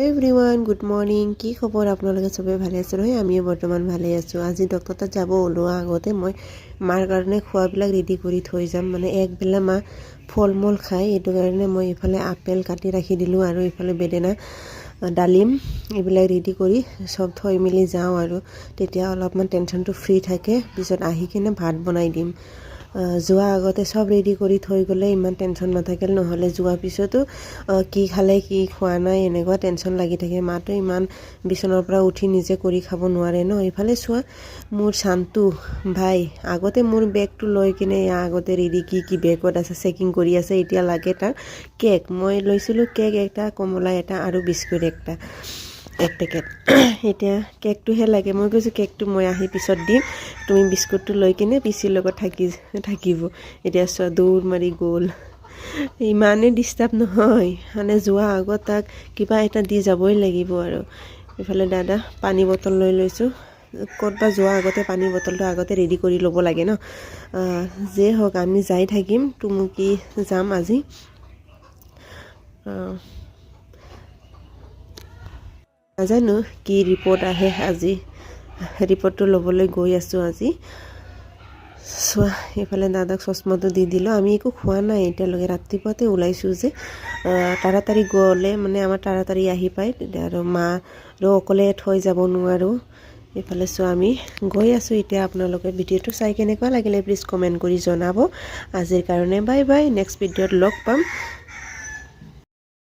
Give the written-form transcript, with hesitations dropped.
এভৰিওয়ান good morning কি খবৰ আপোনালোকে সবে ভালে আছে নহয় আমিও বৰ্তমান ভালে আছো আজি ডক্টৰ তাত যাব ওলোৱা আগতে মই মাৰ কাৰণে খোৱাবিলাক ৰেডি কৰি থৈ যাম মানে একবেলা মা ফল-মূল খায় এইটো কাৰণে মই ইফালে আপেল কাটি ৰাখি দিলোঁ আৰু ইফালে বেদেনা ডালিম এইবিলাক ৰেডি কৰি সব থৈ মিলি যাওঁ আৰু তেতিয়া অলপমান টেনচনটো ফ্ৰী থাকে পিছত আহি কিনে ভাত বনাই দিম যোৱা আগতে সব ৰেডি কৰি থৈ গলে ইমান টেনচন নাথাকে নহলে যোৱা পিছতো কি খালে কি খোৱা নাই এনেকুৱা টেনচন লাগি থাকে মাটো ইমান বিছনৰ পৰা উঠি নিজে কৰি খাব নোৱাৰে ন ইফালে চোৱা মোৰ শান্তু ভাই আগতে মোৰ বেগটো লৈ কিনে আগতে ৰেডি কি বেগত আছে চেকিং কৰি আছে এতিয়া লাগে তাৰ কেক মই লৈছিলো কেক এটা কমলা এটা আৰু বিস্কুট একটা এক পেকেট এতিয়া কেকটোহে লাগে মই কৈছো কেকটো মই আহি পিছত দিম তুমি বিস্কুটটো লৈ কিনে পিছিৰ লগত থাকিব এতিয়া চোৱা দৌৰ মাৰি গ'ল ইমানে ডিস্টাৰ্ব নহয় মানে যোৱা আগত তাক কিবা এটা দি যাবই লাগিব আৰু ইফালে দাদা পানী বটল লৈ লৈছো ক'তবা যোৱা আগতে পানী বটলটো আগতে ৰেডি কৰি ল'ব লাগে ন যে হওক আমি যাই থাকিম তুমুকি যাম আজি নাজানো কি ৰিপৰ্ট আহে আজি ৰিপৰ্টটো ল'বলৈ গৈ আছো আজি চোৱা এইফালে দাদাক চশমাটো দি দিলোঁ আমি একো খোৱা নাই এতিয়ালৈকে ৰাতিপুৱাতে ওলাইছোঁ যে তাড়াতাড়ি গ'লে মানে আমাৰ তাড়াতাড়ি আহি পায় আৰু মা আৰু অকলে থৈ যাব নোৱাৰোঁ এইফালে চোৱা আমি গৈ আছোঁ এতিয়া আপোনালোকে ভিডিঅ'টো চাই কেনেকুৱা লাগিলে প্লিজ কমেণ্ট কৰি জনাব আজিৰ কাৰণে বাই বাই নেক্সট ভিডিঅ'ত লগ পাম